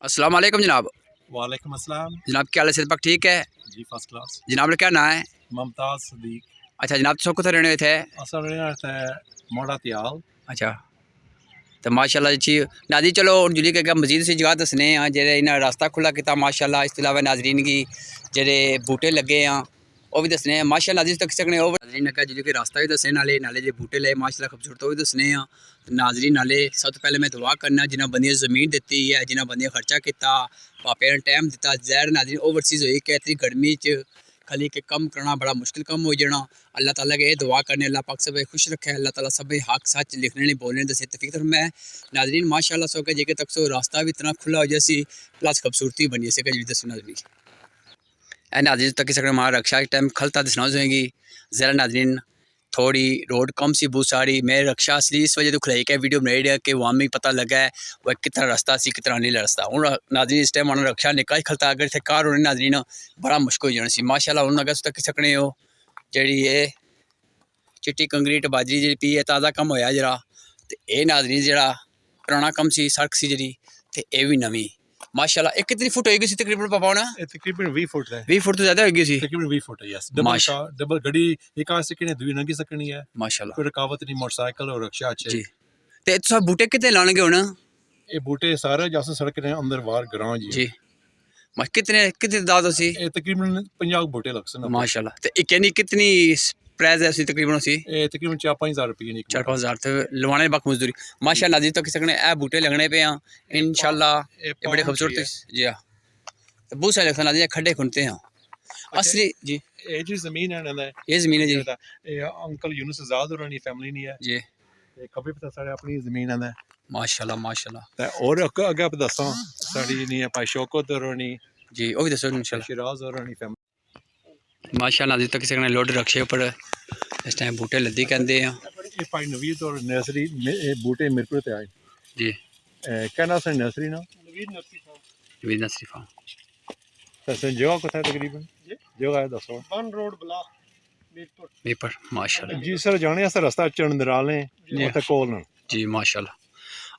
अस्सलाम वालेकुम जनाब। वालेकुम अस्सलाम। जनाब क्या हाल है? सेहत पाक ठीक है? जी फर्स्ट क्लास। जनाब क्या ना है? मुमताज़ सदीक। अच्छा जनाब तो कुत्थे रहने थे? असल में थे मोड़ा त्याल। अच्छा तो माशाल्लाह जी नाजी चलो जुली के मजीद सी जगह दसने जेह्ड़े इन्हें रास्ता खुला किया माशाल्लाह। इस अलावा नाजरीन की जेह्ड़े बूटे लगे हैं वो भी दसने माशाल्लाह नाजी तक सकने नाजरीन ने जुली के रास्ता भी दसने नाले जो बूटे ले माशाल्लाह खूबसूरत वो भी दसने नाजरीन नाले सब तो पहले मैं दुआ करना जिन्हें बंदियां ज़मीन दी है जिन्हें बंदियां खर्चा किया पापे ने टाइम दिता जहर नाजरीन ओवरसीज़ हुई कि इतनी गर्मी च खाली के कम करना बड़ा मुश्किल कम हो जाना। अल्लाह ताला के दुआ करने अल्लाह पाक सब खुश रखे अल्लाह ताला सब हक सच लिखने नहीं बोलने दसे तफीक मैं नाजरीन माशाल्लाह सो के जेके तक सो रास्ता भी इतना खुला हो जैसी प्लस खूबसूरती बनी सके जी दस नाजरीन ए नाजरीन तक सकते हमारा रक्षा टाइम खलता दसना जाएगी ज़रा नाजरीन थोड़ी रोड कम सी बहुत सारी मैं रक्षा असली इस वजह तो खुलाई के वीडियो बनाई रहा कि वहाँ में पता लगा है वह कितना रास्ता सी कितना नहीं रास्ता हूँ नाजरीन इस टाइम उन्होंने रक्षा निकाल खलता अगर इतने कार होने नाजरीन बड़ा मुश्किल हो जाना सी माशाल्लाह उन्होंने अगर तक सकने हो जी ये चिट्टी कंक्रीट बाजरी जी पी है ताज़ा कम होया जरा तो यह नाजरीन जरा पुराना कम सी सड़क सी जी तो यह भी नवी माशाल्लाह एक कितनी फुट होगी तकरीबन पापा होना तकरीबन 20 फुट है। 20 फुट तो ज़्यादा होगी तकरीबन 20 फुट है। यस डबल गड्डी एक आ सकनी दूई लंघी सकनी है माशाल्लाह कोई रुकावट नहीं मोटरसाइकिल और रक्षा अच्छे जी ते तुस बूटे कितने लाने हुन ये बूटे सारे जैसे सड़क ने अंदर बाहर ग्रां जी कितने कितने दाद सी ये तकरीबन 50 बूटे लग सकते माशाल्लाह ते एक यानी कितनी प्राइस है उसी तकरीबन उसी ये तकरीबन 4-5 हज़ार रुपये नहीं 4-5 हज़ार तो लवाने बाकी मजदूरी माशाल्लाह जी तक सकने ए बूटे लगने पे हैं इंशाल्लाह ये बड़े खूबसूरत जी हाँ तो बहुत सारे लगता है खड्डे खुनते हैं असली जी ये जी जमीन है ना ये जमीन है जी ये अंकल यूनुस आजाद और फैमिली नहीं है जी ये कभी पता सारे अपनी जमीन है माशाल्लाह माशाल्लाह ते और अगे आप दसा साडी नहीं है भाई शौकत और नहीं जी वो भी दसो इंशाल्लाह शिराज और नहीं फैमिली माशाल्लाह जी तक सकने लोड रखे ऊपर इस टाइम बूटे लद्दी कहते हैं ये भाई नवीद और नर्सरी बूटे मेरे को ते आए जी कहना से नर्सरी ना नवीद नर्सरी फार्म तसे जगह कोथा तकरीबन जगह है दसो वन रोड ब्ला मीरपुर माशाल्लाह जी सर जाने आस्ते रास्ता चंद्राले ओते कोल न जी माशाल्लाह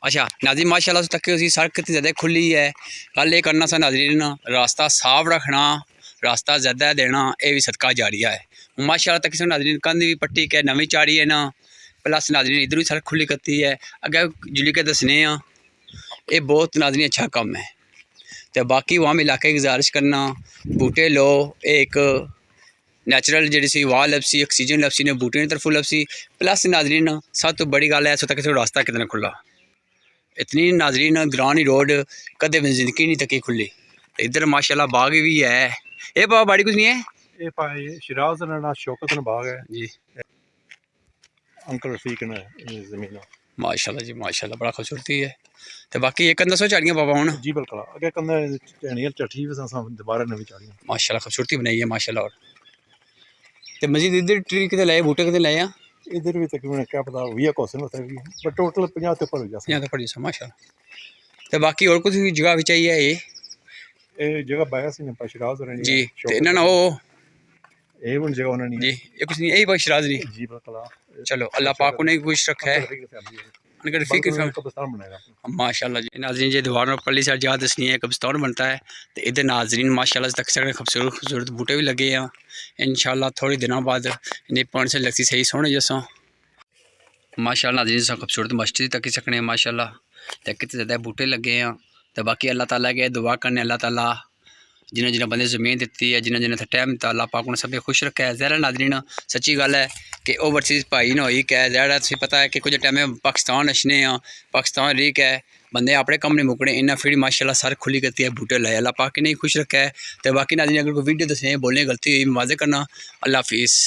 अच्छा नाज़रीन माशाल्लाह तक उसी सड़क कितनी ज़्यादा खुली है कल ये करना सा नाज़रीन रास्ता साफ रखना रास्ता ज़्यादा देना ये भी सदका जारिया है माशाल्लाह तक नाज़रीन कंध भी पट्टी के नवी चाड़ी है ना प्लस नाज़रीन इधर भी सड़क खुली करती है अगर जुली के दसने ये बहुत नाज़रीन अच्छा कम है तो बाकी वहाँ में इलाके की गुजारिश करना बूटे लो एक नैचुरल जी सी वाह लपसी ऑक्सीजन लपसी ने बूटे की तरफ लपसी प्लस नाज़रीन सब तो बड़ी गल है सो तक रास्ता कितना खुला इतनी नाजरीन ग्रानी रोड कदे भी जिंदगी नहीं तकी खुली इधर माशाल्लाह बाग भी है ये बाबा बाड़ी कुछ नहीं है ये भाई शिराज ना शौकत न बाग है जी अंकल रफीक ने जमीन माशाल्लाह जी माशाल्लाह बड़ा खूबसूरती है तो बाकी एक दसो झाड़ियाँ बाबा हूँ जी बिल्कुल अगे कंदा टहनियां चठी दोबारा नवी चाड़ियां माशाल्लाह खूबसूरती बनाई है माशाल्लाह और तो मजीद इधर ट्री कितने लाए बूटे कितने लाए हैं इधर भी तकरीबन क्या पता 20 क्वेश्चन होता है बट टोटल 50 के ऊपर हो जाता है यहाँ तो पड़ी माशाल्लाह तो बाकी और कुछ जगह भी चाहिए ये जगह बाया सी ने पशराज और जी ना ना वो ये उन जगह उन्होंने जी ये कुछ नहीं यही बशराज नहीं जी बिल्कुल चलो अल्लाह पाक ने खुश रखा है माशाल्लाह जी नाजरीन जी दीवार पल्ली साइड जगह दसनी है कब्रिस्तान बनता है तो इधर नाजरीन माशाल्लाह तक सकते खूबसूरत खूबसूरत बूटे भी लगे हैं इंशाल्लाह थोड़े दिनों बाद इन्हें पानी से लगती सही सोने जैसा माशाल्लाह नाजरीन सब खूबसूरत मस्जिद तक सकने माशाल्लाह तो कितने ज़्यादा बूटे लगे हैं तो बाकी अल्लाह ताला के दुआ करने अल्लाह ताला जिन्हें जिन्हें बंदे ज़मीन दी है जिन्हें जिन्हें टाइम दिता अल्लाह पाक ने सब खुश रखा है ज़रा नाजरीन सच्ची गल है कि ओवरसीज़ भाई ना होई कै ज़रा तुझे पता है कि कुछ टाइम पाकिस्तान अच्छने पाकिस्तान रही कै बंदे अपने कम नहीं मुकने इन्ना फिर माशाल्लाह सर खुली करती है बूटे लाए अल्लाह पाक ने खुश रखा है तो बाकी नाजरीन अगर कोई वीडियो दसने बोलने गलती हुई वाजे करना अल्लाह हाफिज़।